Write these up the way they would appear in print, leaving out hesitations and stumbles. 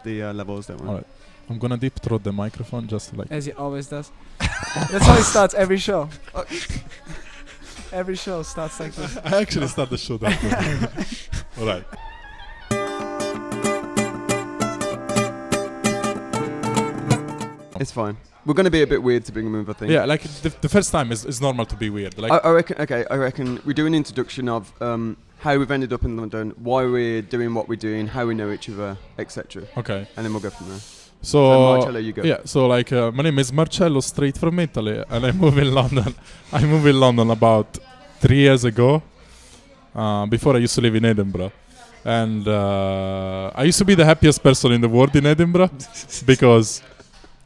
the levels, don't we? Alright. I'm gonna deep throat the microphone just like. As he always does. That's how he starts every show. Every show starts like this. I actually start the show that way. Alright. It's fine. We're going to be a bit weird to begin with, I think. Yeah, like the first time is normal to be weird. Like I reckon. Okay, I reckon we do an introduction of how we've ended up in London, why we're doing what we're doing, how we know each other, etc. okay. And then we'll go from there. So Marcello, you go. yeah, so like my name is Marcello, straight from Italy, and I moved in London. I moved in London about 3 years ago. Before I used to live in Edinburgh, and I used to be the happiest person in the world in Edinburgh because,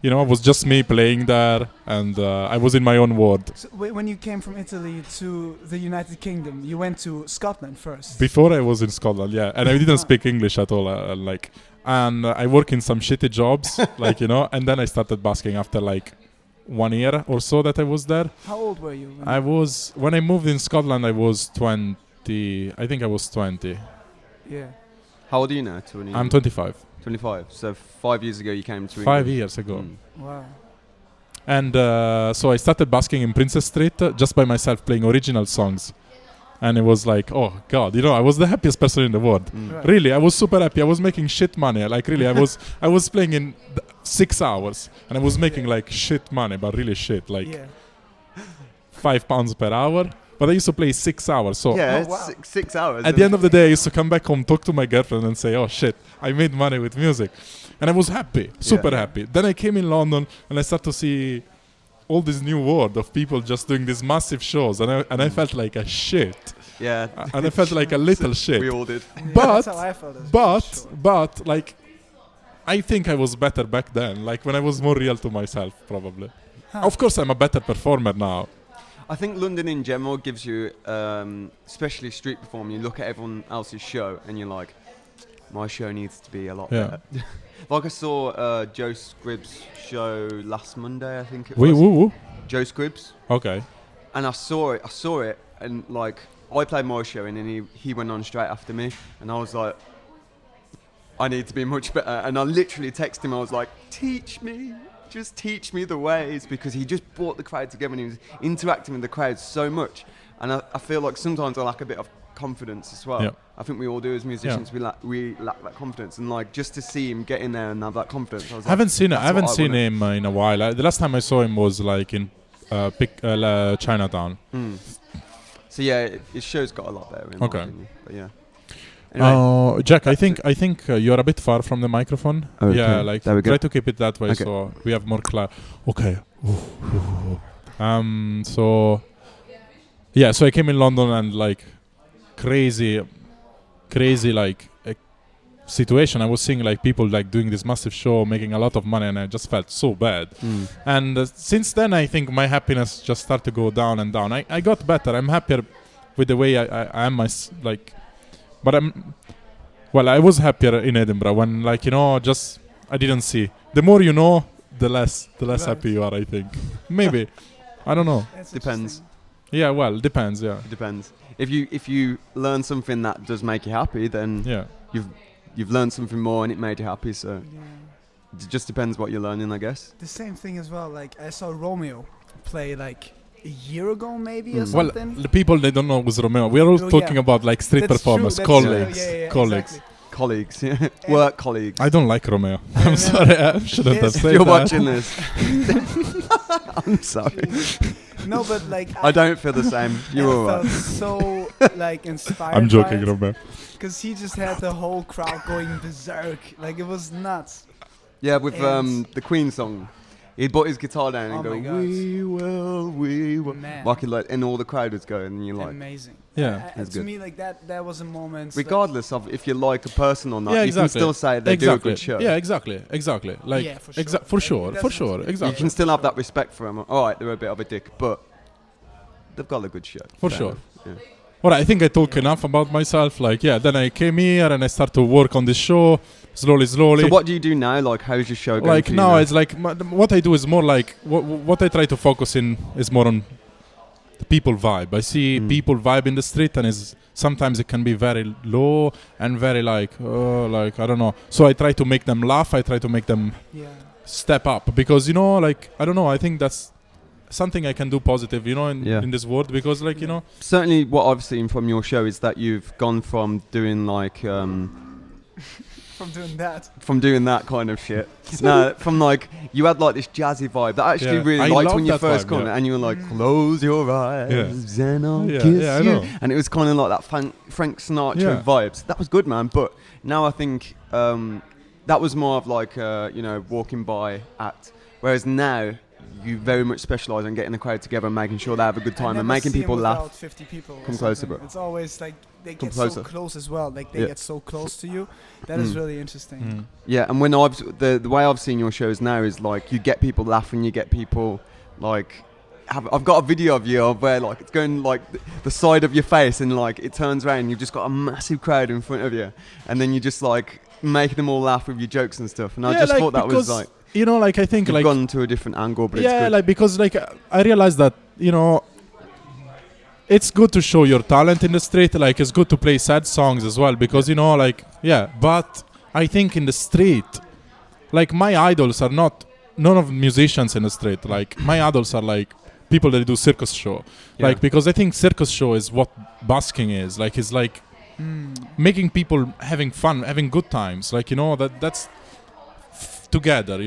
you know, it was just me playing there, and I was in my own world. So when you came from Italy to the United Kingdom, you went to Scotland first. Before I was in Scotland, yeah, and I didn't speak English at all, and I work in some shitty jobs, like, you know, and then I started basking after like 1 year or so that I was there. How old were you? When I moved in Scotland, I was 20. I think I was 20. Yeah. How old are you now? 20? I'm 25. 25. So 5 years ago you came to 5 England. years ago. Wow. And so I started basking in Princess Street just by myself, playing original songs. And it was like, oh God, you know, I was the happiest person in the world. Right. Really, I was super happy. I was making shit money. Like really, I was playing in 6 hours, and I was making like shit money, but really shit, like Yeah. £5 per hour. But I used to play 6 hours. So Yeah, Oh, it's wow. 6 hours. at the end of the day, I used to come back home, talk to my girlfriend, and say, "Oh shit, I made money with music," and I was happy, super Yeah. happy. Then I came in London, and I started to see all this new world of people just doing these massive shows, and I felt like a shit, Yeah. and I felt like a little shit. We all did. Yeah, But- that's how I felt as well, for sure. But like, I think I was better back then. Like when I was more real to myself, probably. Huh. Of course, I'm a better performer now. I think London in general gives you, especially street performing, you look at everyone else's show and you're like, my show needs to be a lot Yeah. better. Like I saw Joe Scribbs' show last Monday, I think it Woo was. woo woo. Joe Scribbs. Okay. And I saw it, and like, I played my show and then he went on straight after me, and I was like, I need to be much better. And I literally texted him, I was like, teach me. Just teach me the ways, because he just brought the crowd together and he was interacting with the crowd so much. And I feel like sometimes I lack a bit of confidence as well. Yeah. I think we all do as musicians. We lack that confidence, and like just to see him get in there and have that confidence. I was I haven't seen that's I haven't what I seen wanna- him in a while. The last time I saw him was like in Chinatown. So yeah, his show's got a lot better. In Okay. my opinion. But yeah. Anyway, Jack, I think you're a bit far from the microphone. Okay, Yeah, like there we go. try to keep it that way Okay. so we have more Okay. So yeah, so I came in London and like crazy like situation. I was seeing like people like doing this massive show, making a lot of money, and I just felt so bad. And since then, I think my happiness just started to go down and down. I got better. I'm happier with the way I am. But I was happier in Edinburgh when, like, you know, just I didn't see. The more you know, the less Right. happy you are. I think maybe I don't know. That's Depends. interesting. Yeah, well, depends. Yeah, It depends. If you learn something that does make you happy, then yeah. you've learned something more and it made you happy. So Yeah. it just depends what you're learning, I guess. The same thing as well. Like I saw Romeo play like a year ago, maybe or Mm. Well, something. the people they don't know who's Romeo. We're all Oh, talking yeah. about like street That's performers, true, that's true. colleagues, Yeah, colleagues. exactly. Colleagues, yeah. Work colleagues. I don't like Romeo. Yeah, I'm no. sorry. I shouldn't have Yes. said You're that. watching this. I'm sorry. No, but like I don't feel the same. You're I alright. felt so like inspired. I'm joking, Romeo. Because he just had the whole crowd going berserk. Like it was nuts. Yeah, with And- the Queen song. He'd put his guitar down and Oh go, my God. we will. Man. And all the crowd was going, and you're like, Amazing. Yeah. That's To good. me, like that was a moment. regardless of if you like a person or not, Yeah, you can exactly. still say they do a good show. Yeah, exactly. Like, Yeah, for sure. for sure, Definitely. exactly. You can still have that respect for them. All right, they're a bit of a dick, but they've got a good show. For Fair sure. enough, yeah. Well, I think I talk enough about myself. Like, yeah, then I came here and I start to work on this show slowly. So what do you do now? Like, how's your show going? Like for you now, it's like what I do is more like what I try to focus in is more on the people vibe. I see people vibe in the street, and sometimes it can be very low and very like I don't know. So I try to make them laugh. I try to make them step up, because like I don't know. I think that's something I can do positive, in this world, because like Certainly, what I've seen from your show is that you've gone from doing like from doing that kind of shit. No, from like you had like this jazzy vibe that I actually really I liked love when you that first vibe, come, and you were like, close your eyes and I'll kiss I you, know. and it was kind of like that Frank Sinatra vibes. That was good, man. But now I think that was more of like walking by act, whereas now you very much specialise on getting the crowd together and making sure they have a good time and making people laugh. 50 people. Come closer, bro. It's always like they Come get closer. so close as well. Like they get so close to you. That is really interesting. Yeah, and when the way I've seen your shows now is like you get people laughing, you get people like. I've got a video of you of where like it's going like the side of your face and like it turns around and you've just got a massive crowd in front of you, and then you just like making them all laugh with your jokes and stuff. And I just thought that was like. Like I think You've like gone to a different angle, but it's good. like because like I realized that it's good to show your talent in the street. Like it's good to play sad songs as well, because but I think in the street, like my idols are none of musicians in the street. Like my idols are like people that do circus show, like because I think circus show is what busking is. Like it's like making people having fun, having good times. Like that's together,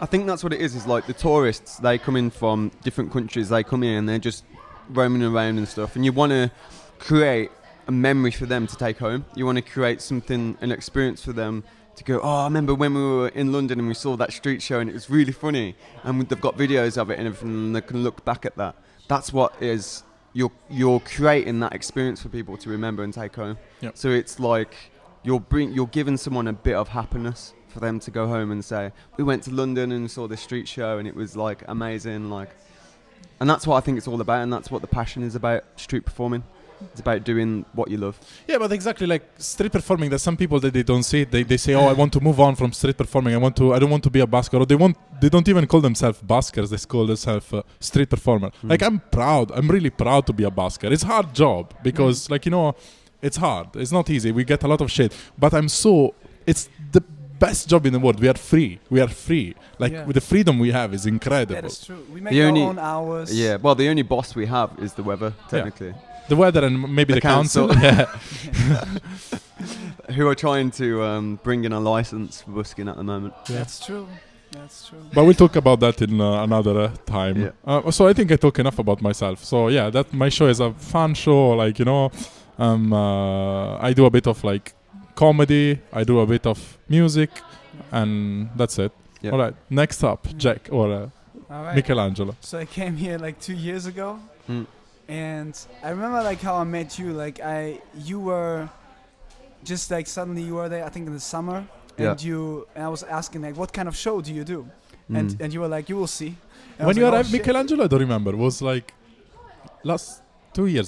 I think that's what it is like the tourists, they come in from different countries, they come here and they're just roaming around and stuff, and you want to create a memory for them to take home. You want to create something, an experience for them to go, I remember when we were in London and we saw that street show and it was really funny, and they've got videos of it and everything, and they can look back at that. That's what is you're creating that experience for people to remember and take home. So it's like you're giving someone a bit of happiness for them to go home and say, we went to London and saw the street show and it was like amazing, like, and that's what I think it's all about, and that's what the passion is about street performing. It's about doing what you love. Yeah, but exactly like street performing, there's some people that they don't see it. They say, I want to move on from street performing. I don't want to be a busker, or they don't even call themselves buskers. They call themselves street performer. Like I'm really proud to be a busker. It's a hard job because it's hard. It's not easy. We get a lot of shit, but it's the best job in the world. We are free. Like with the freedom we have is incredible. That is true. We make our own hours. Yeah, well, the only boss we have is the weather, technically. The weather and maybe the council. Who are trying to bring in a license for busking at the moment. That's true. But we'll talk about that in another time. So I think I talk enough about myself. So that my show is a fun show. Like I do a bit of like comedy, I do a bit of music, and that's it. All right, next up, Jack or Michelangelo. So I came here like 2 years ago, and I remember like how I met you. Like you were just like suddenly you were there. I think in the summer, and I was asking like, what kind of show do you do? And you were like, you will see. And when you like, arrived, Michelangelo, I don't remember. It was like last year.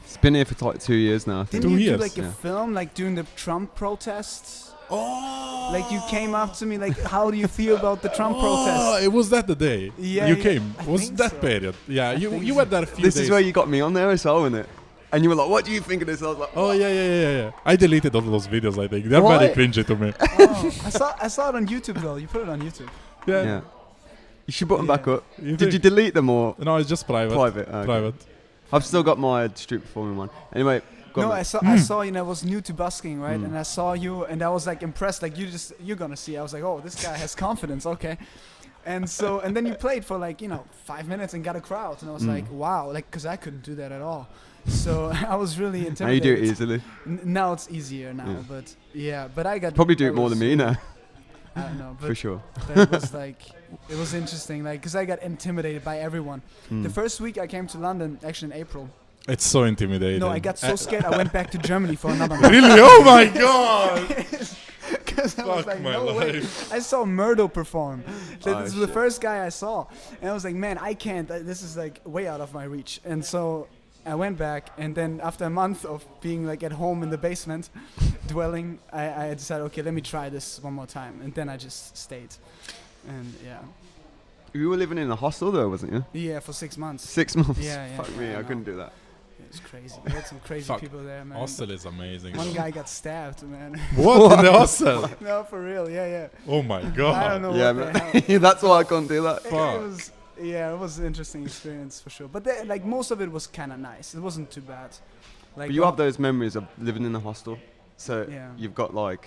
It's been here for like 2 years now, I think. Didn't you do like a film like during the Trump protests? Oh! Like you came up to me like, how do you feel about the Trump protests? Oh, it was that the day you came. It was that period. Yeah, you were there a few days. This is where you got me on there as well, isn't it? And you were like, what do you think of this? I was like, oh yeah. I deleted all those videos, I think. They're very cringy to me. I saw it on YouTube though. You put it on YouTube. Yeah. You should put them back up. Did you delete them or? No, it's just private. Okay. Private. I've still got my street performing one. Anyway. I saw you, and I was new to busking, right? And I saw you, and I was like impressed. Like you're gonna see. I was like, oh, this guy has confidence. Okay. And then you played for like 5 minutes and got a crowd, and I was like, wow, like because I couldn't do that at all. So I was really intimidated. Now you do it easily. Now it's easier now, but I got probably do it more than me now. I don't know, but for sure. But it was like it was interesting, like because I got intimidated by everyone. The first week I came to London, actually in April. It's so intimidating. No, I got so scared. I went back to Germany for another month. Really? Oh my god! Because I was like, no way. I saw Murdo perform. This was the first guy I saw, and I was like, man, I can't. This is like way out of my reach. And so I went back, and then after a month of being like at home in the basement, dwelling, I decided, okay, let me try this one more time, and then I just stayed, and You were living in a hostel though, wasn't you? Yeah, for 6 months. 6 months. Yeah. Fuck me, I know. couldn't do that. It's crazy. We had some crazy Fuck. people there, man. Hostel is amazing. One guy got stabbed, man. What in the hostel? No, for real. Yeah. Oh my I don't god. know Yeah, what the hell. man. That's why I can't do that. Fuck. It was an interesting experience for sure. But like most of it was kind of nice. It wasn't too bad. Like But you have those memories of living in a hostel. So Yeah. you've got like,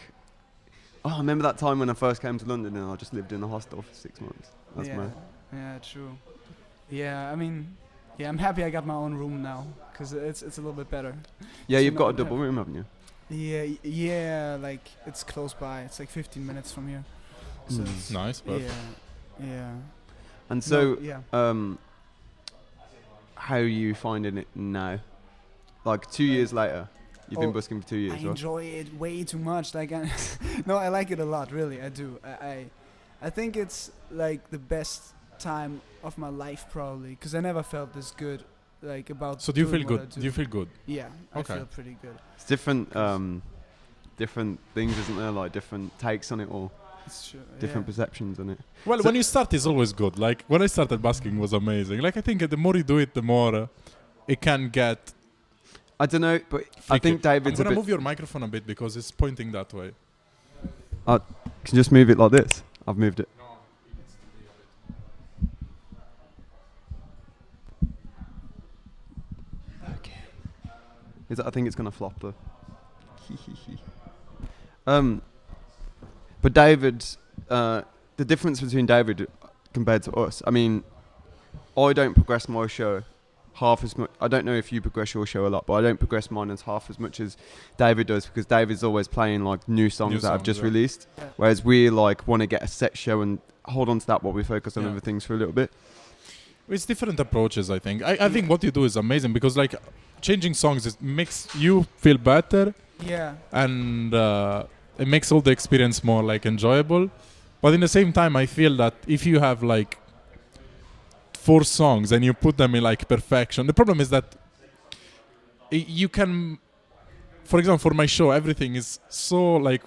oh, I remember that time when I first came to London and I just lived in a hostel for 6 months. That's mad. Yeah, true. Yeah, I mean, yeah, I'm happy I got my own room now because it's a little bit better. Yeah, So you've now got a we double have- room, haven't you? Yeah, like it's close by. It's like 15 minutes from here. So it's- Nice, perfect. yeah. And so, No, yeah. how are you finding it now? Like 2 years later, you've been Oh, busking for 2 years, I right? enjoy it way too much. Like, no, I like it a lot. Really, I do. I think it's like the best time of my life probably because I never felt this good. Like about. So do you doing feel what I good? Do you feel good? Yeah, Okay. I feel pretty good. It's different, different things, isn't there? Like different takes on it all, It's true. different perceptions on it. Well, So- when you start, it's always good. Like when I started basking, was amazing. Like I think the more you do it, the more it can get. I don't know, but I freaky. think David's I'm a gonna bit. move your microphone a bit because it's pointing that way. Can you just move it like this? I've moved it. Okay. I think it's gonna flop though. But David, the difference between David compared to us. I mean, I don't progress my show half as much. I don't know if you progress your show a lot, but I don't progress mine as half as much as David does because David's always playing like new songs that I've just released, Yeah. whereas we like want to get a set show and hold on to that while we focus on Yeah. other things for a little bit. It's different approaches, I think. I think what you do is amazing because like changing songs makes you feel better Yeah. and it makes all the experience more like enjoyable. But in the same time, I feel that if you have like 4 songs and you put them in like perfection, the problem is that you can, for example, for my show, everything is so like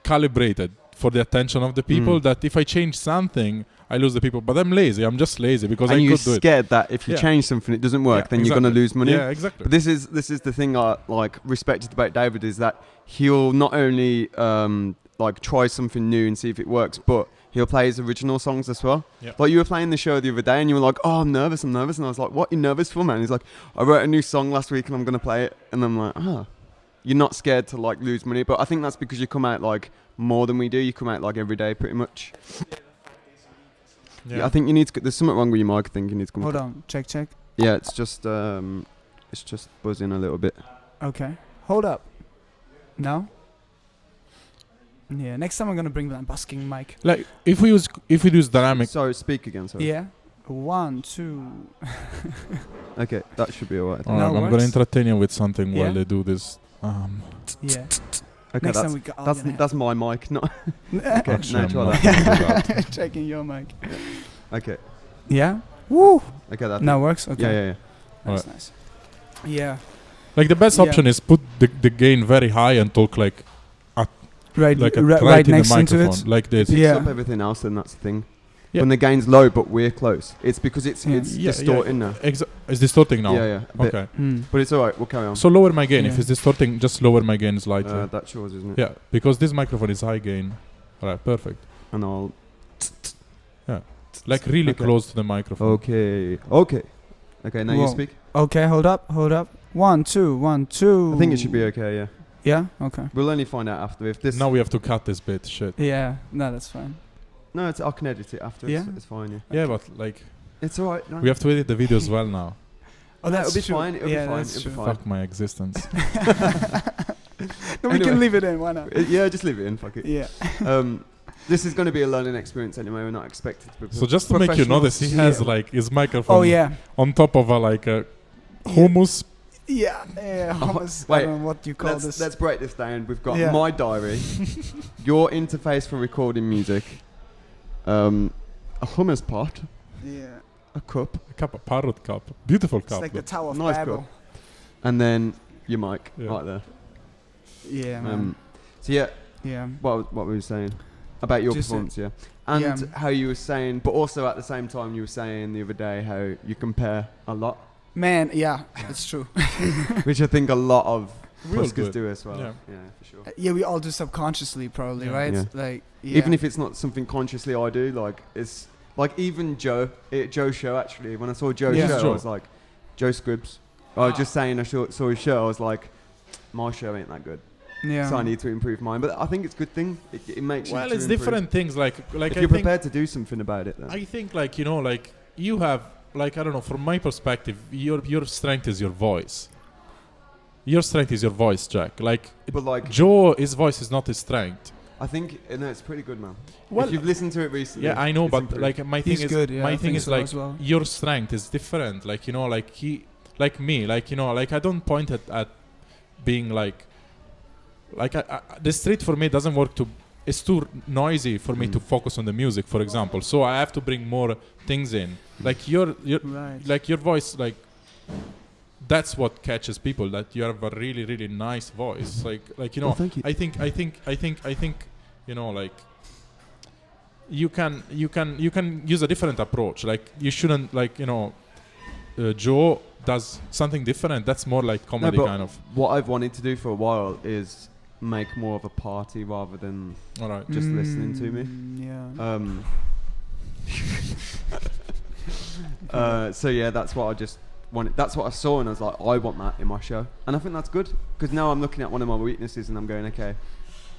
calibrated for the attention of the people that if I change something, I lose the people. But I'm lazy. I'm just lazy because And I you're could do it. scared that if you Yeah. change something, it doesn't work, Yeah, then you're gonna exactly. lose money. Yeah, exactly. But this is the thing I like respected about David is that he'll not only like try something new and see if it works, but he'll play his original songs as well. Yeah. Like you were playing the show the other day and you were like, "Oh, I'm nervous," and I was like, "What? You nervous for, man?" He's like, "I wrote a new song last week and I'm gonna play it," and I'm like, "Ah." You're not scared to like lose money, but I think that's because you come out like more than we do. You come out like every day, pretty much. Yeah, I think you need to. There's something wrong with your mic. I think you need to come. Hold on. Check. Yeah, it's just buzzing a little bit. Okay. Hold up. No. Yeah. Next time I'm gonna bring that busking mic. Like if we use dynamic. Sorry, speak again. Sorry. Yeah. 1, 2. Okay, that should be alright. Alright, No, I'm works. gonna entertain you with something Yeah. while they do this. Yeah. Okay, Next time we go. that's my mic, not. Okay, Actually, no, I'm try not that. gonna do that. checking your mic. Okay, Yeah. Woo. okay, that. Now works. Okay. Yeah. Nice. Alright. Nice. Yeah. Like the best Yeah. option is put the gain very high and talk like Right. like right in next the into microphone, it. like this. Picks Yeah. up everything else, and that's the thing. Yeah. When the gain's low, but we're close, it's because it's Yeah. it's Yeah, distorting now. It's distorting now. Yeah, a bit. Okay. But it's alright. We'll carry on. So lower my gain. If Yeah. it's distorting, just lower my gain slightly. That's yours, isn't it? Yeah, because this microphone is high gain. Alright, perfect. And I'll. Like really Okay. close to the microphone. Okay. Now you Whoa. speak. Okay. Hold up. 1, 2. 1, 2. I think it should be okay. Yeah. Yeah. Okay. We'll only find out after if this. Now we have to cut this bit. Shit. Yeah. No, that's fine. No, I can edit it after. Yeah? It's fine. Yeah. Yeah, but like It's alright. No. we have to edit the video as well now. Oh, No, that's it'll be true. fine. It'll yeah, be fine. that's It'll be true. fine. Fuck my existence. No, we Anyway. can leave it in. Why not? Yeah, just leave it in. Fuck it. Yeah. This is going to be a learning experience anyway. We're not expected to be. So just to make you notice, he has like his microphone Oh yeah. on top of a like a hummus. Yeah. Yeah. Hummus. I wait, don't know what you call this. Let's break this down. We've got Yeah. my diary, your interface for recording music, a hummus pot, Yeah. a cup, A parrot cup. Beautiful It's cup. like the Tower of Nice Babel. cup. and then your mic Yeah. right there. Yeah, man. So yeah, Yeah. what were you saying? About your Just performance, yeah. And Yeah. how you were saying, but also at the same time you were saying the other day how you compare a lot, Man, yeah, it's true. which I think a lot of We all buskers do it. do as well. Yeah. Yeah, for sure. Yeah, we all do subconsciously, probably, Yeah. right? Yeah. Like, yeah. Even if it's not something consciously I do, like it's like even Joe's show actually. When I saw Joe's Yeah. show, Joe. I was like, Joe Scribbs. I was just saying I saw his show. I was like, my show ain't that good, yeah. so I need to improve mine. But I think it's a good thing. It makes Well, you. it's to improve. different things. Like If I you're think prepared to do something about it, then. I think like like you have like I don't know. From my perspective, your strength is your voice. Your strength is your voice, Jack. Like But like, Joe, his voice is not his strength. I think no, it's pretty good, man. Well, if you've listened to it recently, yeah, I know, it's but improved. like my thing He's is good, yeah, my I thing think is so like as well. your strength is different. Like like he, like me, like like I don't point at being like I, the street for me doesn't work to. It's too noisy for me to focus on the music, for example. So I have to bring more things in. Like your Right. like your voice, like that's what catches people. That you have a really really nice voice. Like Well, thank you. I think like you can use a different approach. Like you shouldn't like Joe does something different. That's more like comedy but kind of. What I've wanted to do for a while is make more of a party rather than All right. just listening to me. Yeah. So yeah, that's what I just wanted. That's what I saw, and I was like, I want that in my show, and I think that's good because now I'm looking at one of my weaknesses, and I'm going, okay,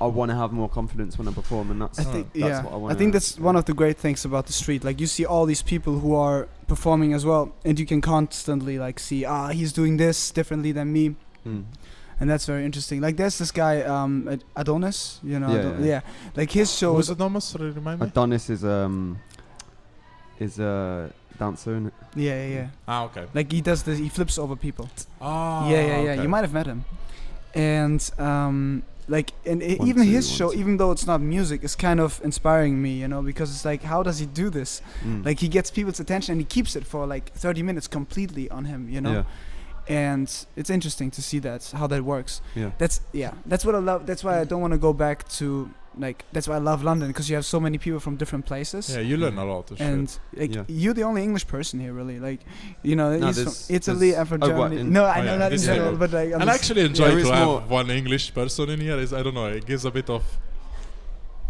I want to have more confidence when I perform, and that's I think, that's what I want. I think that's one of the great things about the street. Like you see all these people who are performing as well, and you can constantly like see, he's doing this differently than me, and that's very interesting. Like there's this guy, Adonis, Yeah. Like his show Was is it Thomas? Remind me. Adonis is a dancer, isn't it? yeah. Okay. Like he does this, he flips over people. Oh. Yeah. Okay. You might have met him, and like and Want even to, his want show, to. even though it's not music, is kind of inspiring me, because it's like, how does he do this? Like he gets people's attention and he keeps it for like 30 minutes completely on him, Yeah. and it's interesting to see how that works. Yeah. That's what I love. That's why I don't want to go back to like. That's why I love London, because you have so many people from different places. Yeah, you learn a lot of And shit. like Yeah. you're the only English person here, really. Like, he's there's- from Italy and from oh, what, Germany. in- No, I Oh, know yeah, not in this general, year. but like, And I actually enjoy there to is have more- one English person in here. I don't know. It gives a bit of,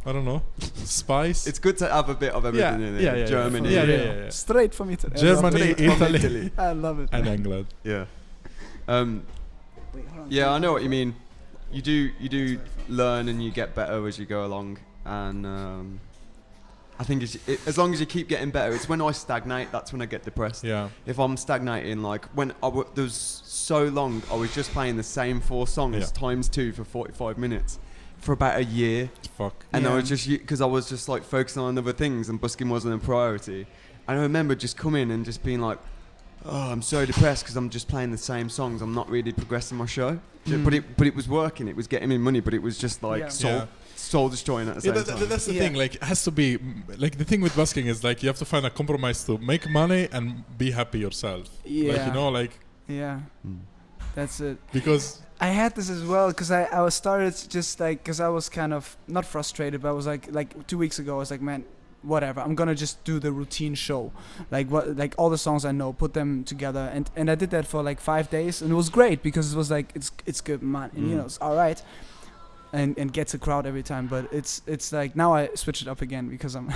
I don't know, spice. It's good to have a bit of everything in it. yeah, Germany. yeah. straight from Italy. Germany, Straight from Italy, I love it. and England. Yeah. Wait, hold on. Yeah, I know what you mean. You do learn and you get better as you go along, and I think as long as you keep getting better. It's when I stagnate that's when I get depressed. Yeah. If I'm stagnating, like when there was so long I was just playing the same 4 songs Yeah. times 2 for 45 minutes for about a year, Fuck. and I Yeah. was just because I was just like focusing on other things and busking wasn't a priority. And I remember just coming and just being like, oh, I'm so depressed because I'm just playing the same songs. I'm not really progressing my show. But it was working. It was getting me money. But it was just like Yeah. soul destroying at the same time. That's the Yeah. thing. Like, it has to be like the thing with busking is like you have to find a compromise to make money and be happy yourself. Like like Yeah. That's it. because I had this as well because I was started just like because I was kind of not frustrated, but I was like 2 weeks ago I was like, man, whatever, I'm gonna just do the routine show, like all the songs I know, put them together, and I did that for like 5 days, and it was great because it was like it's good, man, and it's all right, and gets a crowd every time. But it's like now I switch it up again because I'm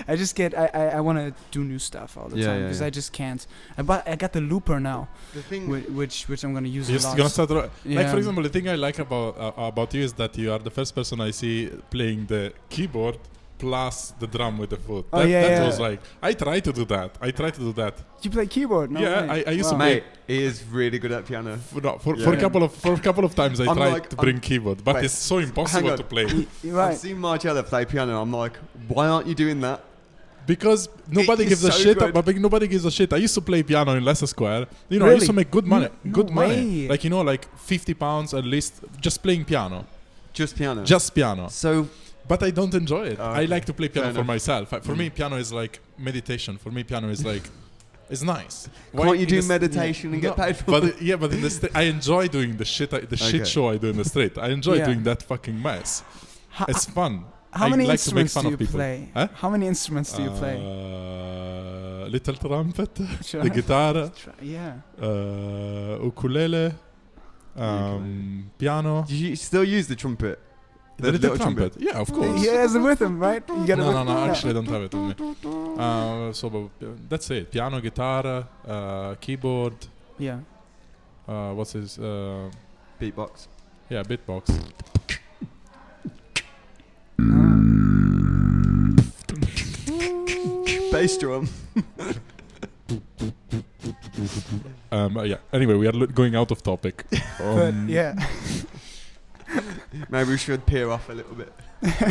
I just get I want to do new stuff all the time because I just can't. I got the looper now, The thing, which I'm gonna use a you're lot. gonna start. Like Yeah. for example, the thing I like about you is that you are the first person I see playing the keyboard plus the drum with the foot. Oh, that yeah. was like I try to do that. You play keyboard? No Yeah, way. I used to Wow. play. mate, he is really good at piano. For Yeah. a couple of times I I'm tried like- to bring keyboard, but Wait, it's so impossible on. to play You're I've right. seen Marcella play piano. I'm like, why aren't you doing that? because nobody is gives a so shit. good. But nobody gives a shit. I used to play piano in Leicester Square. I Really? used to make good money. No Good money. way. Like like £50 at least just playing piano. Just piano. Just piano. So But I don't enjoy it. Oh, I okay. like to play piano Fair for enough. myself. For me, piano is like meditation. For me, piano is like, it's nice. can't you in do the meditation and get No, paid for but it? but in the I enjoy doing the shit Okay. show I do in the street. I enjoy Yeah. doing that fucking mess. Ha- It's fun. How I many like to make instruments fun do of you people. play? Huh? How many instruments do you play? Little trumpet, Sure. the guitar, Yeah. ukulele, piano. Do you still use the trumpet? The little trumpet. Yeah, of course. He has it with him, right? You got it with No. Actually, I don't have it with me. That's it. Piano, guitar, keyboard. Yeah. What's his? Beatbox. Yeah, beatbox. Bass drum. Yeah. Anyway, we are going out of topic. But yeah. Maybe we should peer off a little bit.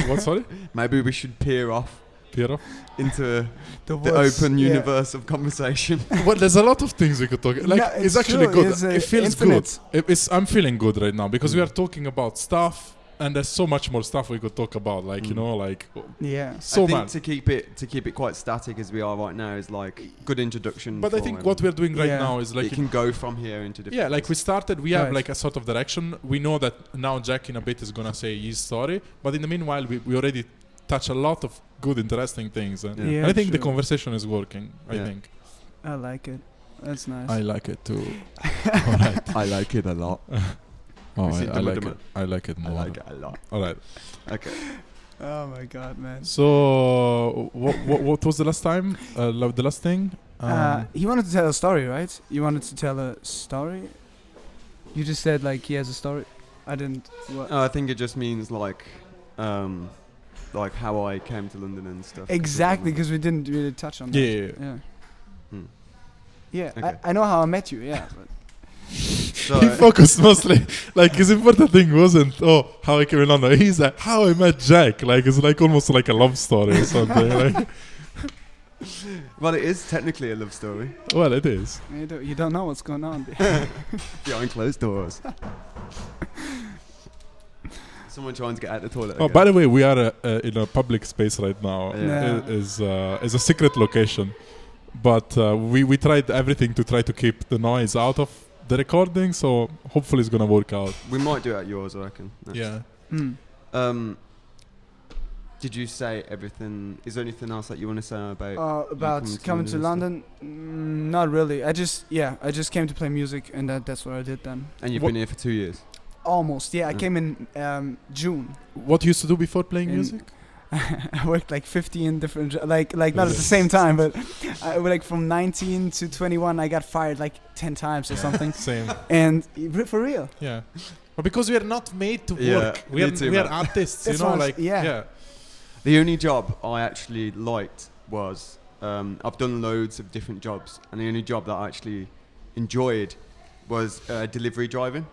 What? Sorry. Maybe we should peer off Piero? into the woods, open yeah. universe of conversation. Well, there's a lot of things we could talk. Like, No, it's it's actually true, good. it's, It feels infinite. good. I'm feeling good right now because we are talking about stuff, and there's so much more stuff we could talk about. Like you know, like Yeah. so I think much. to keep it quite static as we are right now is like good introduction. But I for think him. what we're doing right Yeah. now is like it can go from here into different. yeah, like we started, we have Right. like a sort of direction. We know that now Jack in a bit is gonna say his story, but in the meanwhile, we already touch a lot of good, interesting things, and, Yeah. and I think the true. conversation is working. I Yeah. think I like it. That's nice. I like it too. All right. I like it a lot. Oh, Is it I like dumma it. I like it I more. like it a lot. All right. Okay. Oh my god, man. So what was the last time? The last thing? He wanted to tell a story, right? You wanted to tell a story? You just said like he has a story. I didn't. What? I think it just means like how I came to London and stuff. Exactly, because we didn't really touch on that. Yeah. Yeah. Hmm. Yeah. Okay. I know how I met you. Yeah. But So, He focused mostly, like his important thing wasn't how I came in London. He's like how I met Jack. Like it's like almost like a love story or something. Like, well, it is technically a love story well, it is. you don't know what's going on. behind closed doors. Someone trying to get out the toilet. Oh, again. by the way, we are in a public space right now. Yeah. It is a secret location, but we tried everything to try to keep the noise out of the recording. So hopefully it's gonna work out. We might do it at yours, I reckon. next. Yeah. Hmm. Did you say everything? Is there anything else that you want to say about? About coming to and London? Not really. I just came to play music, and that's what I did then. And you've What- been here for 2 years. Almost. Yeah, I Mm. came in June. What you used to do before playing In- music? I worked like 15 different like not at the same time, but like from 19 to 21 I got fired like 10 times or something. Same. And for real. Yeah. But because we are not made to Yeah, work. me too, We are man. artists, you That's know, what I'm like yeah. The only job I actually liked was I've done loads of different jobs, and the only job that I actually enjoyed was delivery driving.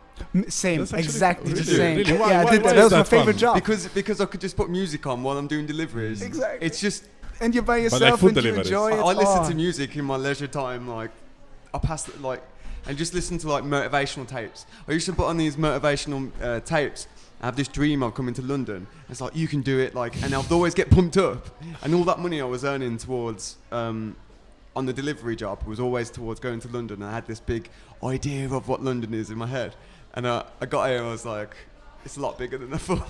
Same, That's actually exactly the really- same. really? Yeah, Why- I why- did why that. is That was my that fun? favorite job. Because I could just put music on while I'm doing deliveries. Exactly. It's just And you're by like yourself food and you deliveries. enjoy it. I listen Oh. to music in my leisure time. Like I pass like and just listen to like motivational tapes. I used to put on these motivational tapes. I have this dream of coming to London. It's like you can do it. Like, and I'd always get pumped up. And all that money I was earning towards on the delivery job was always towards going to London. I had this big idea of what London is in my head. And I got here and I was like, it's a lot bigger than I thought.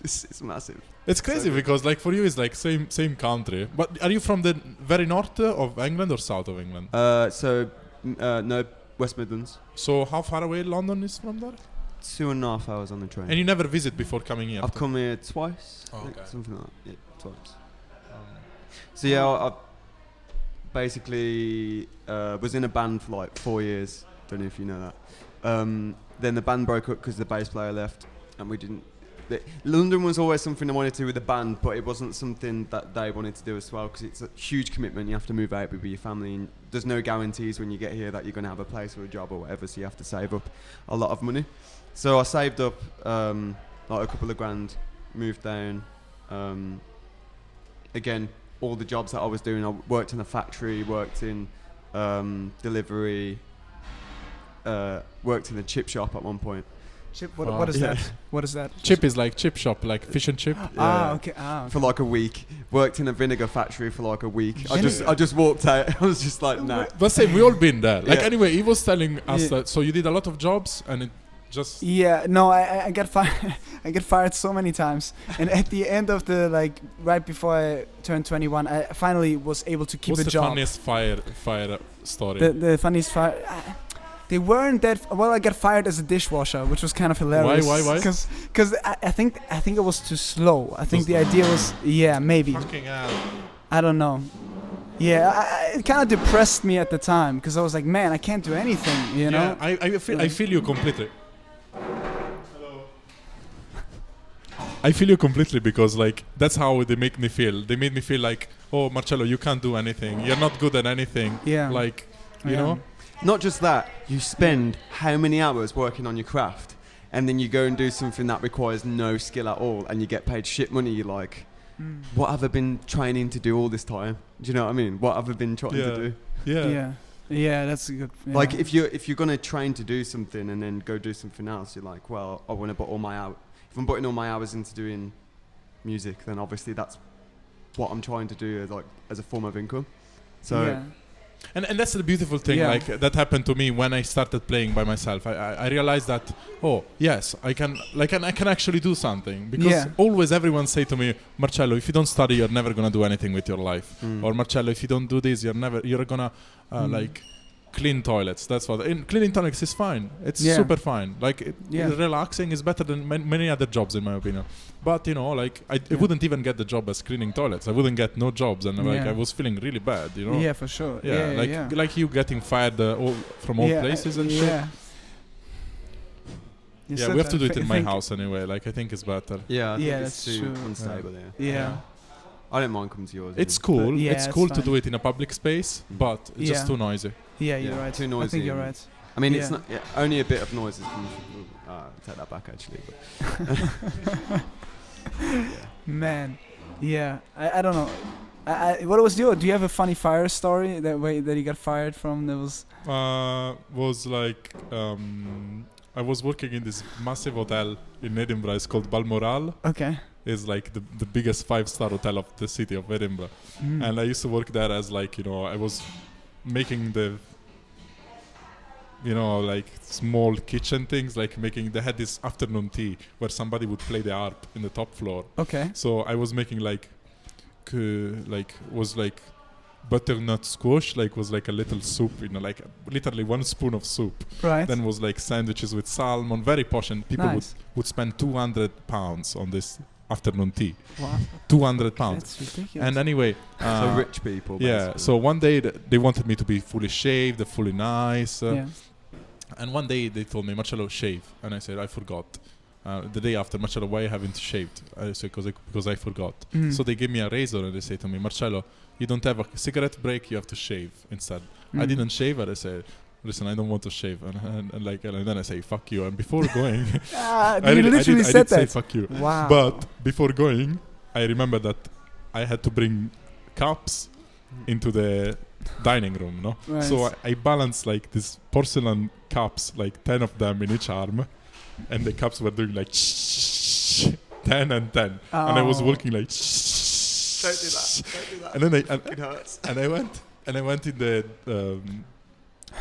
It's massive. It's crazy So good. because like for you it's like same country. But are you from the very north of England or south of England? No, West Midlands. So how far away London is from there? 2.5 hours on the train. And you never visit before coming here? I've come here twice. Oh, I think, okay. something like that. Yeah, twice. So yeah, I basically was in a band for like 4 years. Don't know if you know that. Then the band broke up because the bass player left, and we didn't. London was always something I wanted to do with the band, but it wasn't something that they wanted to do as well because it's a huge commitment. You have to move out with your family, and there's no guarantees when you get here that you're going to have a place or a job or whatever. So you have to save up a lot of money. So I saved up like a couple of grand, moved down. Again, all the jobs that I was doing, I worked in a factory, worked in delivery, worked in a chip shop at one point. Chip, what is Yeah. that? What is that? Chip is like chip shop, like fish and chip. Ah, okay. Ah, okay. For like a week. Worked in a vinegar factory for like a week. Vinegar? I just walked out. I was just like, nah. But same, we all been there. Like Yeah. anyway, he was telling us Yeah. that. So you did a lot of jobs, and Just Yeah, no, I got fired. I get fired so many times, and at the end of the right before I turned 21, I finally was able to keep what's a the job. funniest fire story? The funniest fire. They weren't that well. I got fired as a dishwasher, which was kind of hilarious. Why? Because I think it was too slow. I think the idea was maybe. Fucking hell. I don't know. Yeah, it kind of depressed me at the time because I was like, man, I can't do anything. You know. I feel you completely. I feel you completely because like that's how they make me feel. They made me feel like, oh, Marcello, you can't do anything. You're not good at anything. Yeah. Like, you know. Not just that, you spend how many hours working on your craft, and then you go and do something that requires no skill at all, and you get paid shit money. You're like, what have I been training to do all this time? Do you know what I mean? What have I been trying to do? Yeah, that's a good. Yeah. Like if you're gonna train to do something and then go do something else, you're like, well, I want to put all my hours. If I'm putting all my hours into doing music, then obviously that's what I'm trying to do as a form of income. So. Yeah. And that's the beautiful thing, like that happened to me when I started playing by myself. I realized that, oh yes, I can actually do something, because always everyone say to me, Marcello, if you don't study, you're never gonna do anything with your life, or Marcello, if you don't do this, you're gonna like clean toilets. That's what cleaning toilets is fine. It's super fine. Like relaxing is better than many other jobs in my opinion. But you know, like I wouldn't even get the job as cleaning toilets. I wouldn't get no jobs, and like I was feeling really bad. You know. Yeah, for sure. Like you getting fired from all places and shit. Yeah, we have to do it in my house anyway. Like I think it's better. Yeah, I think that's it's too true. unstable. Yeah. I don't mind coming to yours. It's cool. But it's cool to do it in a public space, but it's just too noisy. Yeah, you're right. Too noisy. I think you're right. I mean, it's not only a bit of noise. Take that back, actually. But Man, I don't know. What was do you have a funny fire story that you got fired from? That was like I was working in this massive hotel in Edinburgh. It's called Balmoral. Okay. Is like the biggest 5-star hotel of the city of Edinburgh, and I used to work there as like, you know, I was making the, you know, like small kitchen things, like they had this afternoon tea where somebody would play the harp in the top floor. Okay. So I was making butternut squash, was like a little soup, you know, like literally 1 spoon of soup. Right. Then was like sandwiches with salmon, very posh, and people would spend £200 on this afternoon tea. Wow. £200. That's ridiculous. And anyway, so rich people. Basically. Yeah. So one day they wanted me to be fully shaved, fully nice. And one day they told me, Marcello, shave. And I said, I forgot. The day after, Marcello, why haven't you shaved? I said, because I forgot. So they gave me a razor and they say to me, Marcello, you don't have a cigarette break, you have to shave instead. I didn't shave, and I said, listen, I don't want to shave. And then I say, fuck you. And before going, I did say fuck you. Wow. But before going, I remember that I had to bring cups into the dining room, no? Right. So I balanced like these porcelain cups, like 10 of them in each arm, and the cups were doing like 10 and 10, and I was walking like Don't do that. And then it hurts. And I went in the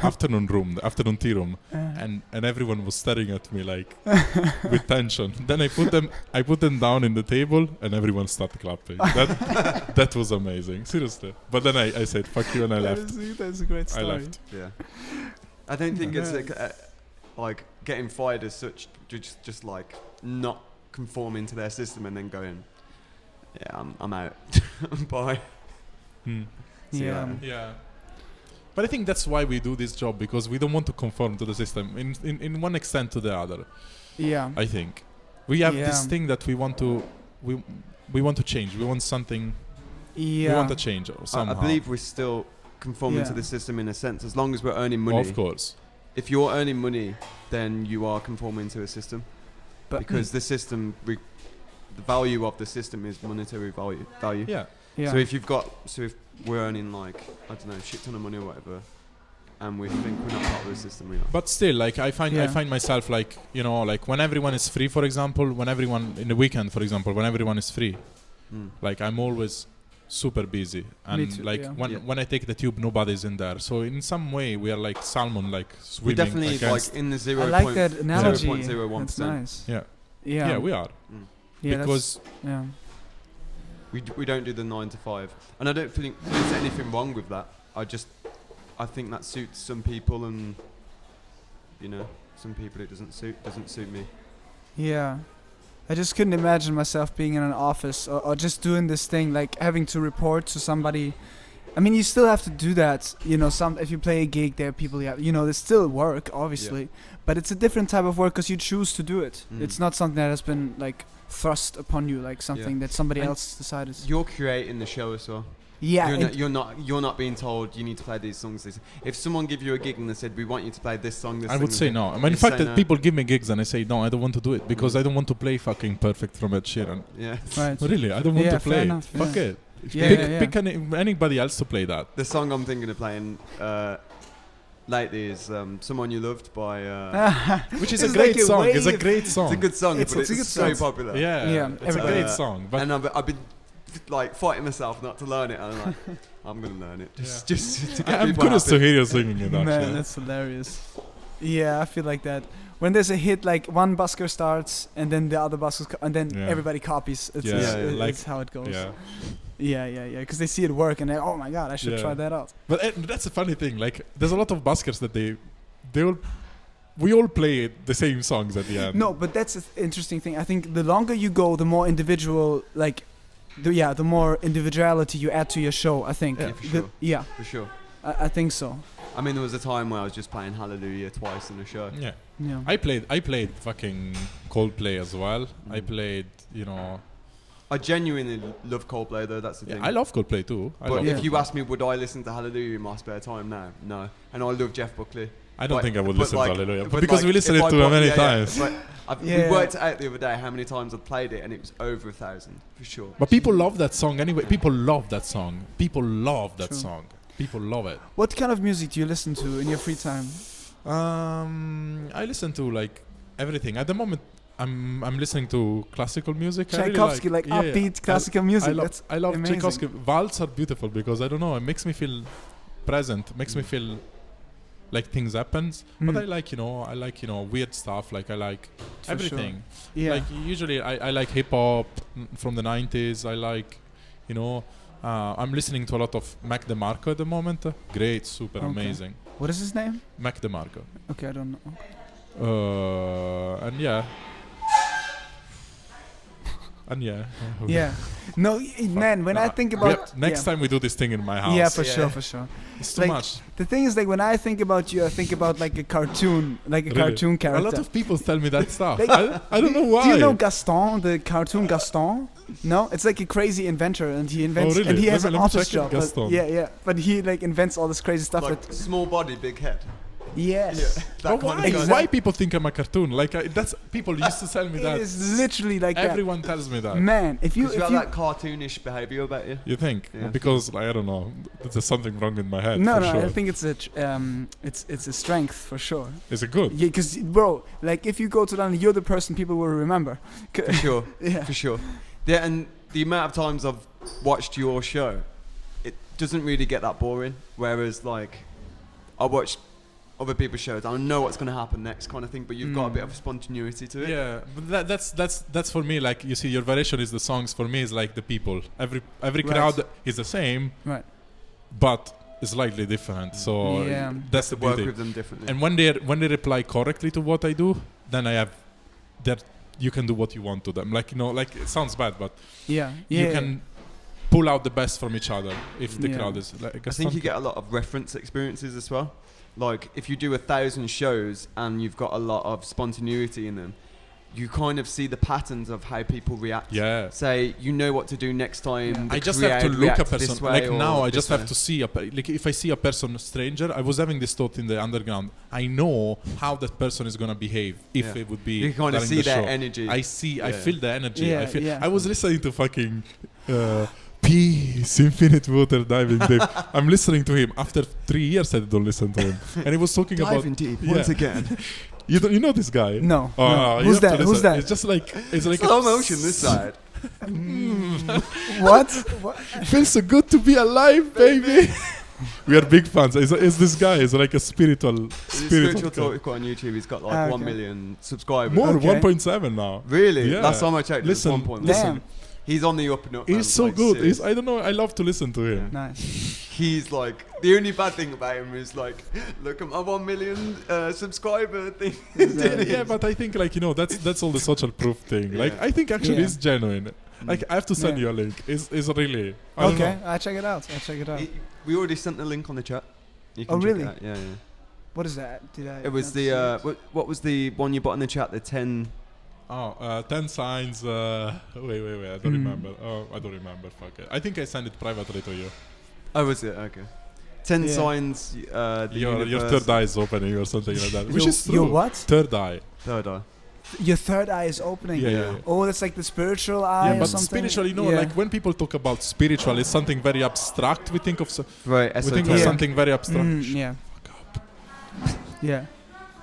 afternoon tea room, and everyone was staring at me like with tension. Then I put them down in the table, and everyone started clapping. That was amazing, seriously. But then I said fuck you, and I left. That's a great story. I left. Yeah, I don't think it's like getting fired as such. Just like not conforming to their system and then going, yeah, I'm out. Bye. Yeah. But I think that's why we do this job, because we don't want to conform to the system in one extent to the other. Yeah. I think we have this thing that we want to change. We want something. Yeah. We want to change somehow. I believe we're still conforming to the system in a sense, as long as we're earning money. Of course. If you're earning money, then you are conforming to a system. But because the system, the value of the system is monetary value. Yeah. So if we're earning like, I don't know, shit ton of money or whatever, and we think we're not part of the system, we are. But still, like I find myself like, you know, like when everyone is free, for example, when everyone in the weekend, for example, when everyone is free, like I'm always super busy, and too, like yeah. when I take the tube, nobody's in there. So in some way, we are like salmon, like swimming. We're definitely against. like in the 0. I like that analogy. 0.01%. That's nice. Yeah. Yeah. We are. Yeah, because yeah. We don't do the 9 to 5, and I don't think there's anything wrong with that. I think that suits some people, and some people it doesn't suit me. Yeah. I just couldn't imagine myself being in an office or just doing this thing, like having to report to somebody. I mean, you still have to do that, if you play a gig, there are people there's still work, obviously, but it's a different type of work because you choose to do it. It's not something that has been like thrust upon you, like something that somebody else decided. You're creating the show as well. Yeah, you're not being told you need to play these songs. If someone give you a gig and they said we want you to play this song, I would say no. I mean, in fact, that people give me gigs and I say no, I don't want to do it because I don't want to play fucking Perfect from Ed Sheeran. Yeah, right. Really, I don't want to play. Fuck it. Pick anybody else to play that. The song I'm thinking of playing lately is "Someone You Loved" by, which is a great song. It's a great song. It's a good song, but it's a good so song. popular. Yeah, it's a great song. But and I've been like fighting myself not to learn it, and I'm like, I'm gonna learn it just to get I'm people curious happy. to hear you singing it. Man, Actually, that's hilarious. Yeah, I feel like that. When there's a hit, like one busker starts and then the other buskers, and then everybody copies. It's how it goes. Yeah. Because they see it work and they, oh my god, I should try that out. But that's a funny thing. Like, there's a lot of buskers that we all play the same songs at the end. No, but that's an interesting thing. I think the longer you go, the more individual, like, the more individuality you add to your show. I think. Yeah, for sure. I think so. I mean, there was a time where I was just playing Hallelujah twice in a show. Yeah. I played fucking Coldplay as well. I played, I genuinely love Coldplay though. That's the thing. I love Coldplay too. But if you ask me, would I listen to Hallelujah in my spare time now? No. And I love Jeff Buckley. I don't think I would listen to Hallelujah, but because we listened to it many times. We worked it out the other day how many times I'd played it, and it was over 1,000 for sure. But people love that song anyway. People love that song. People love that song. People love it. What kind of music do you listen to in your free time? I listen to like everything. At the moment, I'm listening to classical music. Tchaikovsky, like upbeat classical music. I love amazing. Tchaikovsky. Valses are beautiful because I don't know. It makes me feel present. Makes me feel like things happens. But I like weird stuff. Like I like everything. Sure. Yeah. Like usually I like hip hop from the 90s. I like I'm listening to a lot of Mac DeMarco at the moment. Great, super amazing. What is his name? Mac DeMarco. Okay, I don't know. And yeah. Yeah. No, man, when I think about... Next time we do this thing in my house. Yeah, for sure. It's too much. The thing is, like, when I think about you, I think about, like, a cartoon, cartoon character. A lot of people tell me that stuff. I don't know why. Do you know Gaston, the cartoon Gaston? No? It's like a crazy inventor, and he invents... And he has an office job. But he, like, invents all this crazy stuff. Like small body, big head. Yes. But why people think I'm a cartoon? Like that's people used to tell me that. It is literally like everyone tells me that. Man, if you have that cartoonish behavior about you. You think? Yeah. Because I don't know. There's something wrong in my head. No, sure. I think it's a strength for sure. Is it good? Yeah, because bro, like if you go to London, you're the person people will remember. For sure. For sure. Yeah, and the amount of times I've watched your show, it doesn't really get that boring. Whereas like, I watched other people's shows, I know what's going to happen next kind of thing, but you've got a bit of spontaneity to it. Yeah, but that's for me, like, you see, your variation is the songs. For me, is like the people. Every crowd is the same, right? But it's slightly different. So that's the work beauty. with them differently. And when they reply correctly to what I do, then I have that you can do what you want to them. Like, like it sounds bad, but you can pull out the best from each other if the crowd is like. I think you get a lot of reference experiences as well. Like if you do 1,000 shows and you've got a lot of spontaneity in them, you kind of see the patterns of how people react. Yeah. Say you know what to do next time. I just have to look a person. Like now, I just have to see like if I see a person, a stranger. I was having this thought in the underground. I know how that person is gonna behave if it would be. You kind of see their show. energy. I feel the energy. Yeah, I was listening to fucking. Peace, infinite water, diving deep. I'm listening to him. After 3 years, I don't listen to him, and he was talking about diving deep once again. You know this guy? No. No. Who's that? It's just like it's like slow motion this side. What? Feels so good to be alive, baby. We are big fans. Is this guy? Is like a spiritual Spiritual guy. Talk on YouTube. He's got like 1 million subscribers. More, Okay. 1.7 now. Really? Yeah. Last time I checked, Listen, it was 1.1. Damn. He's on the up and up. He's man, so like, good. serious. I don't know. I love to listen to him. Nice. He's like, the only bad thing about him is like, look at my 1 million subscriber thing. Yeah, but I think like that's all the social proof thing. Like Yeah. I think actually Yeah. it's genuine. Like I have to send Yeah. you a link. It's really I don't Okay, know. I'll check it out. We already sent the link on the chat. You Oh, check really? It out. Yeah, yeah. What is that? Did I? It was not the see it? what was the one you put in the chat? The 10. 10 signs. Wait. I don't remember. Oh, I don't remember. Fuck it. I think I sent it privately to you. Oh, was it? Okay. 10 Yeah. signs. The Your universe- third eye is opening or something like that. Which Your- is true. your what? Third eye. Third eye. Your third eye is opening. Yeah. Oh, that's like the spiritual eye Yeah, or but something. spiritual, Yeah. like when people talk about spiritual, it's something very abstract. We think of Right. we think of esoteric. something very abstract. Yeah. Yeah.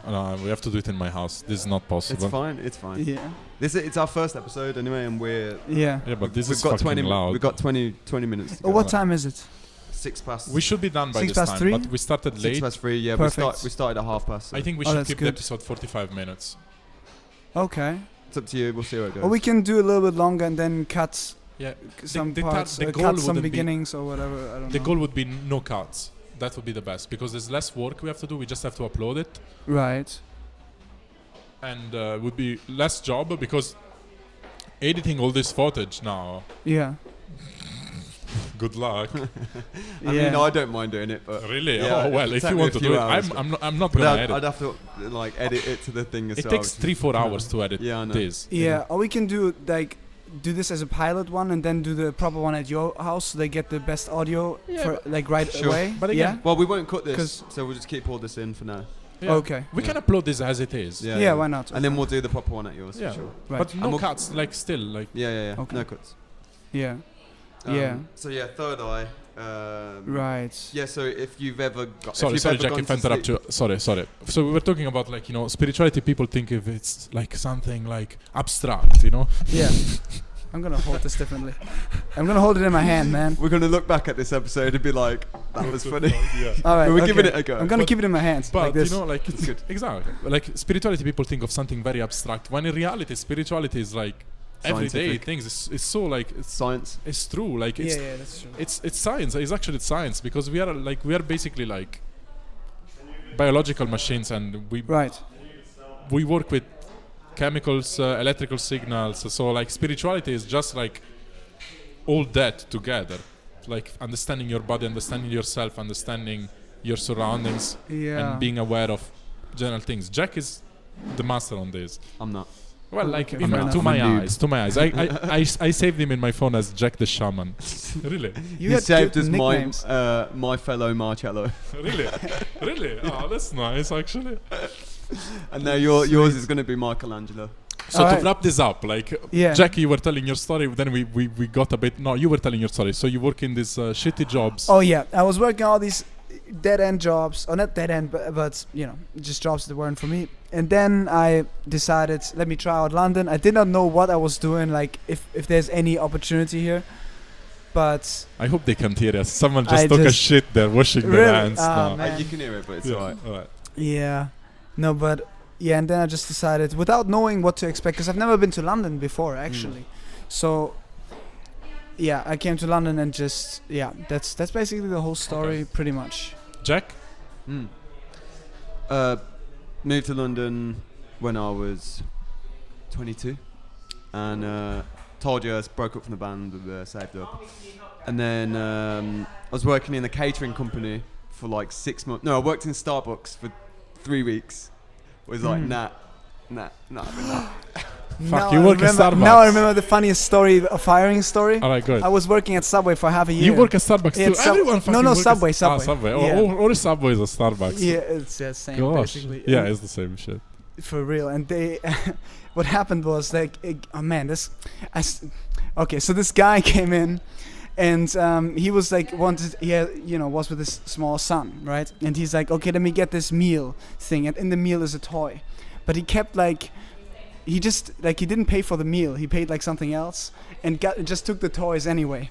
No, we have to do it in my house. This is not possible. It's fine. It's fine. Yeah. It's our first episode anyway, and Yeah. Yeah, but this we've is got fucking 20. loud. We've got 20 minutes. To Oh, go. what time is it? 6 past. We should be done by 6 this past time, 3? but we started 6 late. past 3. Yeah, Perfect. we started at 1:30. So I think we Oh, should that's keep the good. episode 45 minutes. Okay. it's up to you. We'll see how it goes. Or we can do a little bit longer and then cut Yeah. some the parts, the or goal cut some wouldn't be- beginnings or whatever. I don't The know. goal would be no cuts. That would be the best because there's less work we have to do. We just have to upload it, Right. and would be less job because editing all this footage now. Yeah. Good luck. I mean, I don't mind doing it, but Really? Yeah, Oh well, it'd if take you me want a to few do it, hours, I'm not but gonna edit. I'd have to like edit it to the thing as It well. takes 3-4 hours to edit Yeah, I know. this. Yeah. Or we can do like do this as a pilot one and then do the proper one at your house so they get the best audio Yeah, for like right Sure. away. But again- Well, we won't cut this, 'Cause- so we'll just keep all this in for now. Yeah. Okay. We can Yeah. upload this as it is. Yeah, why not? And then we'll do the proper one at yours Yeah. for sure. Right. But no And we'll- cuts. Like still, like Yeah. Okay. No cuts. Yeah. Yeah. So yeah, third eye. Right. Yeah. So if you've ever got. Sorry, Jack, if I interrupt you. Sorry. So we were talking about like, spirituality. People think if it's like something like abstract, Yeah. I'm gonna hold this differently. I'm gonna hold it in my hand, man. We're gonna look back at this episode and be like, that was funny. Yeah. All right. But we're okay. giving it a go. I'm gonna But- keep it in my hands But like this. like it's good. Exactly. Like spirituality, people think of something very abstract. When in reality, spirituality is like everyday Scientific. things. It's so like Science. it's true. Like it's yeah, that's true. it's science. It's actually science because we are basically like biological machines, and Right. we work with chemicals, electrical signals. So like spirituality is just like all that together, like understanding your body, understanding yourself, understanding your surroundings, Yeah. and being aware of general things. Jack is the master on this. I'm not. Well, like Okay, in fair my- enough. to I'm a my noob. eyes, to my eyes. I saved him in my phone as Jack the Shaman. Really, You He had saved good as nicknames. my fellow Marcello. really, really. Oh, that's nice actually. And now yours is gonna be Michelangelo. So to Alright. wrap this up, like Yeah. Jack, you were telling your story. Then we got a bit. No, you were telling your story. So you work in these shitty jobs. Oh yeah, I was working all these dead end jobs, or not dead end, but just jobs that weren't for me. And then I decided, let me try out London. I did not know what I was doing, like if there's any opportunity here, but I hope they can't hear us. Someone I just took a just- shit. They're washing their Really? hands now. Man. You can hear it, but it's Yeah, alright. alright. yeah, no, but yeah, and then I just decided without knowing what to expect, because I've never been to London before actually, so. Yeah, I came to London and just that's basically the whole story, Okay. pretty much. Jack, Mm. Moved to London when I was 22, and told you I broke up from the band and saved up. And then I was working in a catering company for like 6 months. No, I worked in Starbucks for 3 weeks. Was like, nah. Fuck, you work at Starbucks. Now I remember the funniest story, a firing story. all right, good. I was working at Subway for half a year. You work at Starbucks Yeah, too. Sub- Everyone no, fucking no, works Subway, at Subway. Subway. Yeah. Or Subway is a Starbucks. Yeah, it's the same Gosh. basically. Yeah, And it's the same shit. for real. And they, what happened was like, oh man, okay, so this guy came in, and he was like was with his small son, right? And he's like, okay, let me get this meal thing, and in the meal is a toy, but he kept like he just like he didn't pay for the meal. He paid like something else and just took the toys anyway.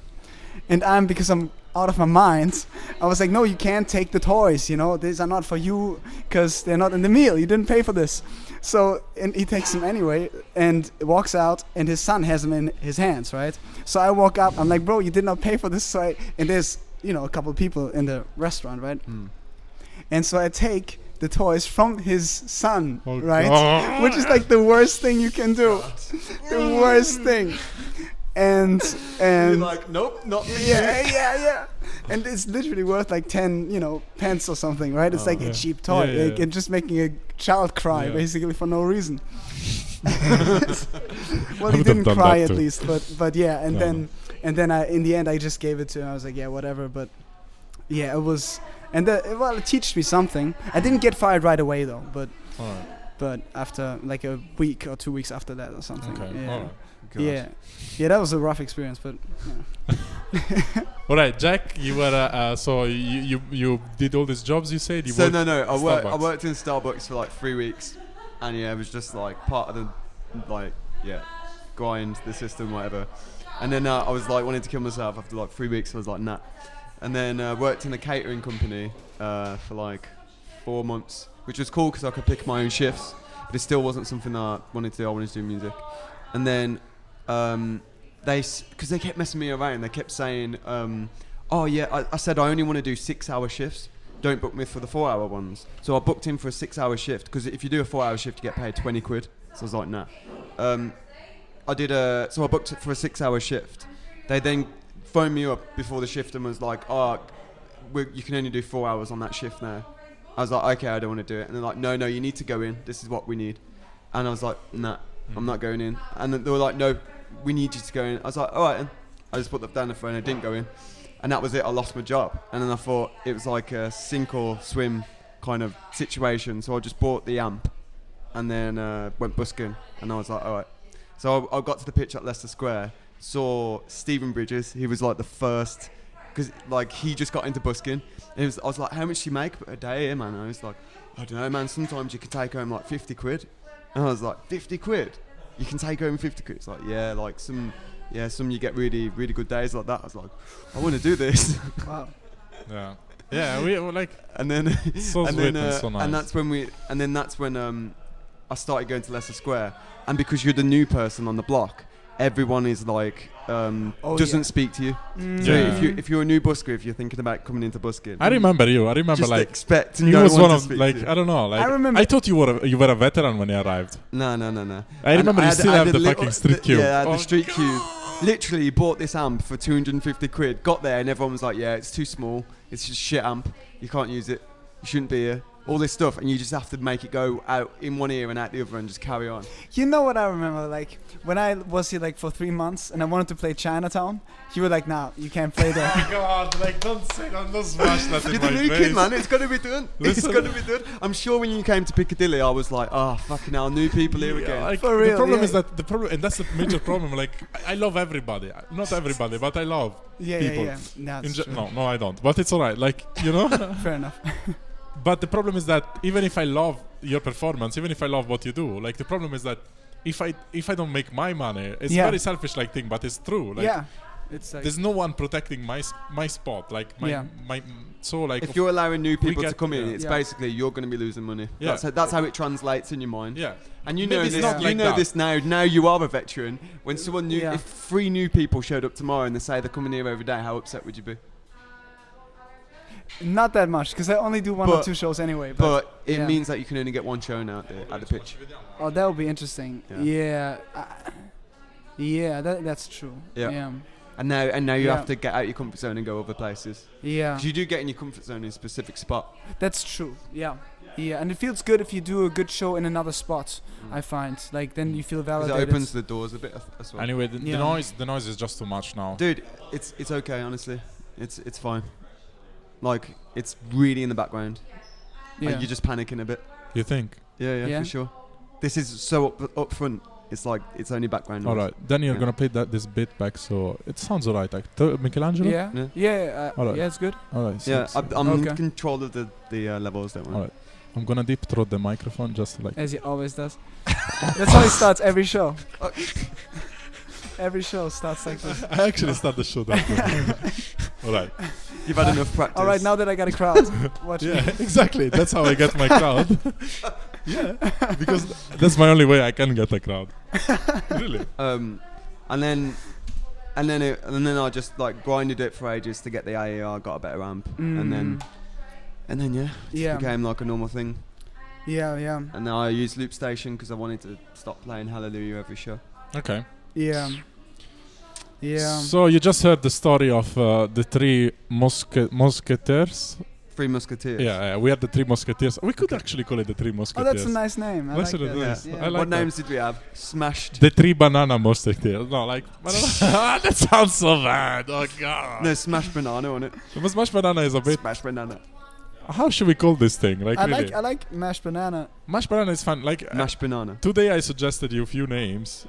And because I'm out of my mind, I was like, no, you can't take the toys. You know, these are not for you because they're not in the meal. You didn't pay for this. So and he takes them anyway and walks out, and his son has them in his hands, right? So I walk up. I'm like, bro, you did not pay for this. And there's a couple of people in the restaurant, right? And so I take the toys from his son, right? God. Which is like the worst thing you can do. The worst thing. And you're like, nope, not for you. Yeah. And it's literally worth like 10, pence or something, right? It's like a cheap toy. Like, and just making a child cry basically for no reason. Well, he didn't cry at least, but yeah. And then I, in the end, I just gave it to him. I was like, yeah, whatever. But yeah, it was. And it teached me something. I didn't get fired right away though, but after like a week or 2 weeks after that or something. Okay. Yeah. Yeah, that was a rough experience, but. All right, Jack, you were so you did all these jobs. You said you worked. No. I worked in Starbucks for like 3 weeks, and it was just like part of the grind, the system, whatever. And then I was like wanting to kill myself after like 3 weeks. I was like, nah. And then worked in a catering company for like 4 months, which was cool because I could pick my own shifts, but it still wasn't something that I wanted to do. I wanted to do music. And then because they kept messing me around, they kept saying, I said I only want to do 6-hour shifts. Don't book me for the 4-hour ones. So I booked him for a 6-hour shift, because if you do a 4-hour shift, you get paid 20 quid. So I was like, nah. So I booked it for a 6-hour shift. They then phoned me up before the shift and was like, you can only do 4 hours on that shift now. I was like, okay, I don't want to do it. And they're like, no, you need to go in. This is what we need. And I was like, nah, I'm not going in. And they were like, no, we need you to go in. I was like, all right. And I just put them down the phone. I didn't go in. And that was it. I lost my job. And then I thought it was like a sink or swim kind of situation. So I just bought the amp and then went busking. And I was like, all right. So I got to the pitch at Leicester Square, saw Stephen Bridges. He was like the first, because like he just got into busking. I was like, how much do you make a day here, man? And I was like, I don't know, man. Sometimes you can take home like 50 quid. And I was like, 50 quid? You can take home 50 quid? It's like, yeah, like some you get really, really good days like that. I was like, I want to do this. Wow. Yeah, we were like, and then so and sweet then and so nice. and that's when I started going to Leicester Square. And because you're the new person on the block, everyone is like doesn't speak to you. So if you're a new busker, if you're thinking about coming into busking, I remember just like expect you was one of like I don't know, like I remember. I thought you were a veteran when you arrived. No. I remember you still have the fucking street cube. Yeah, I had the street cube. Literally bought this amp for 250 quid. Got there and everyone was like, yeah, it's too small. It's just shit amp. You can't use it. You shouldn't be here. All this stuff, and you just have to make it go out in one ear and out the other and just carry on. You know what I remember? Like, when I was here like for 3 months and I wanted to play Chinatown, you were like, nah, you can't play that. Oh God, like don't smash that in You're my the new face. kid, man. It's got to be done. It's got to be done. I'm sure when you came to Piccadilly, I was like, oh, fucking hell, new people here again. Like, for real, the problem is that and that's the major problem. Like, I love everybody. Not everybody, but I love people. Yeah. No, I don't. But it's alright. Like, Fair enough. But the problem is that even if I love your performance, even if I love what you do, like the problem is that if I don't make my money, it's very selfish like thing, but it's true. Like, it's like there's no one protecting my spot. Like my so like if you're allowing new people to come in, it's basically you're going to be losing money. Yeah. That's how it translates in your mind. Yeah. And you Maybe know it's this. not You like know that. this now. Now you are a veteran. When someone new, if 3 new people showed up tomorrow and they say they're coming here every day, how upset would you be? not that much, because I only do one or 2 shows anyway. But it means that you can only get 1 show now at the pitch. Oh, that would be interesting. Yeah, that's true. Yeah. And now you have to get out your comfort zone and go other places. Yeah. Because you do get in your comfort zone in a specific spot. That's true. Yeah. Yeah, and it feels good if you do a good show in another spot. I find like then you feel validated. It opens the doors a bit as well. Anyway, the noise is just too much now. Dude, it's okay. Honestly, it's fine. Like it's really in the background. Yeah. Like, you're just panicking a bit. You think? Yeah, for sure. This is so up front. It's like it's only background noise. All right, then you're gonna play this bit back, so it sounds alright. Like Michelangelo. Yeah. All right. Yeah, it's good. All right. Yeah, sick. I'm in control of the levels. Don't worry. All right. I'm gonna deep throat the microphone just like. As he always does. That's how he starts every show. Every show starts like this. I actually start the show that way. All right. You've had enough practice. All right, now that I got a crowd, watch Yeah, me. exactly. That's how I get my crowd. Yeah, because that's my only way I can get a crowd. Really. And then I just like grinded it for ages to get the AER, got a better amp, and then yeah, it just became like a normal thing. Yeah. And now I use Loop Station because I wanted to stop playing Hallelujah every show. Okay. Yeah. So you just heard the story of the three musketeers. Three Musketeers. Yeah, we had the three musketeers. We could actually call it the three musketeers. Oh, that's a nice name. I like That's what it that. is. Yeah. I like What that. names did we have? Smashed. The three banana musketeers. No, like banana. That sounds so bad. Oh god. No, Smashed Banana on it. The mashed banana is a bit. Smashed Banana. How should we call this thing? Like really? I like mashed banana. Mashed banana is fun. Like Mashed Banana. today I suggested you a few names,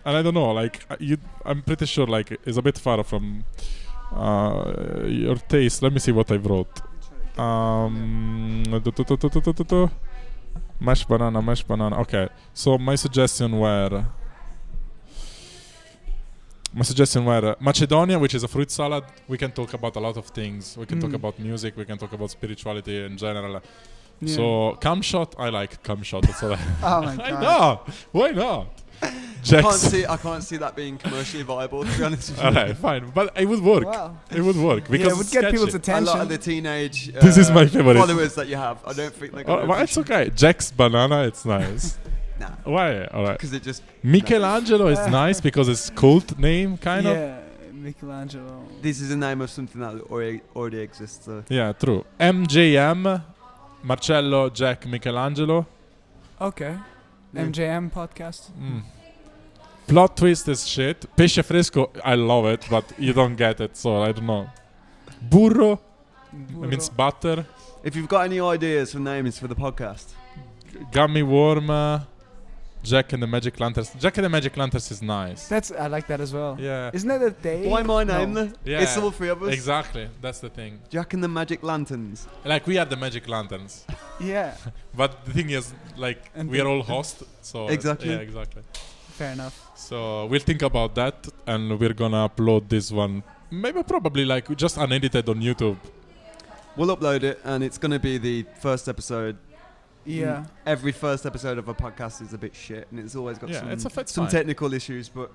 and I don't know. Like I'm pretty sure like it's a bit far from your taste. Let me see what I wrote. Mashed banana. Okay, so my suggestion were Macedonia, which is a fruit salad. We can talk about a lot of things. We can talk about music. We can talk about spirituality in general. Yeah. So cum shot, I like cum shot. That's all. Oh my god. I know. Why not? I can't see that being commercially viable, to be honest with you. Alright, fine, but it would work. Wow. It would work because Yeah, it would it's get sketchy. people's A attention. lot of the teenage This is my favorite. followers that you have, I don't think they're Oh, going well, it's okay. Jack's banana, it's nice. Nah, Why? Alright. because it just... Michelangelo is nice because it's cult name, kind of. Yeah, Michelangelo. This is the name of something that already exists. So. Yeah, true. MJM, Marcello, Jack, Michelangelo. Okay. Yeah. MJM podcast. Plot twist is shit. Pesce fresco, I love it, but you don't get it, so I don't know. Burro, it means butter. If you've got any ideas for names for the podcast, Gummy worm, Jack and the Magic Lanterns. Jack and the Magic Lanterns is nice. I like that as well. Yeah. Isn't that a day? why my name No. then? Yeah. It's all three of us. Exactly, that's the thing. Jack and the Magic Lanterns. Like we are the Magic Lanterns, Yeah. but the thing is, like And we are all hosts, so Exactly. Yeah, exactly. Fair enough. So we'll think about that, and we're gonna upload this one, maybe probably like just unedited on YouTube. We'll upload it, and it's going to be the first episode. Yeah. Every first episode of a podcast is a bit shit, and it's always got Yeah, it's some fine. technical issues. But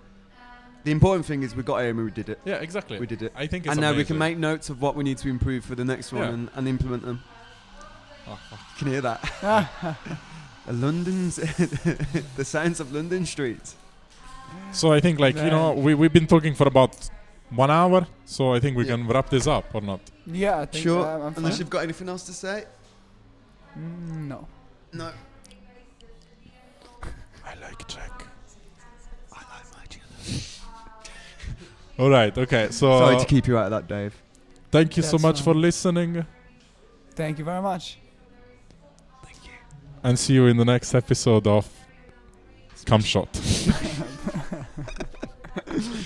the important thing is we got here and we did it. Yeah, exactly. We did it. I think it's And now we can amazing. make notes of what we need to improve for the next one Yeah. and implement them. Oh, fuck. You can hear that. London's the sounds of London streets. So I think like, you know, we've been talking for about 1 hour, so I think we Yeah. can wrap this up or not. Yeah, I think Sure. I'm Unless fine. you've got anything else to say. No. No. I like Jack. I like my children. All right, okay. So Sorry to keep you out of that, Dave. thank you so That's much for fine. listening, Thank you very much. Thank you. and see you in the next episode of Cum Shot.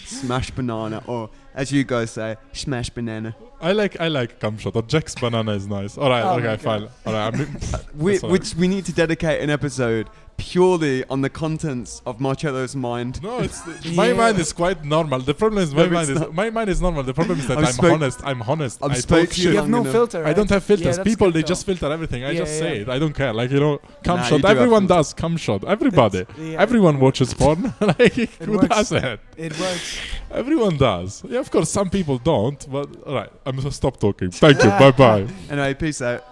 Smash banana, or as you guys say, smash banana. I like Cum Shot, or Jack's banana is nice. All right, Oh my okay, God. fine. All right, That's all Which we need to dedicate an episode purely on the contents of Marcello's mind. no, it's my Yeah. mind is quite normal. The problem is No, it's my mind is normal. The problem is that I've I'm spoke- honest. I'm honest. I've I spoke talk to You shit. have no long enough. filter. I don't have filters. Yeah, that's People good they though. just filter everything. I Yeah, just say yeah. it. I don't care. Like, you know, Cum Nah, Shot. you do have Everyone filters. does Cum Shot. Everybody. Yeah, Everyone watches porn. Like, who works. doesn't? It works. Everyone does. Yeah, of course, some people don't. But all right, I'm gonna stop talking. Thank you. Bye bye. Anyway, peace out.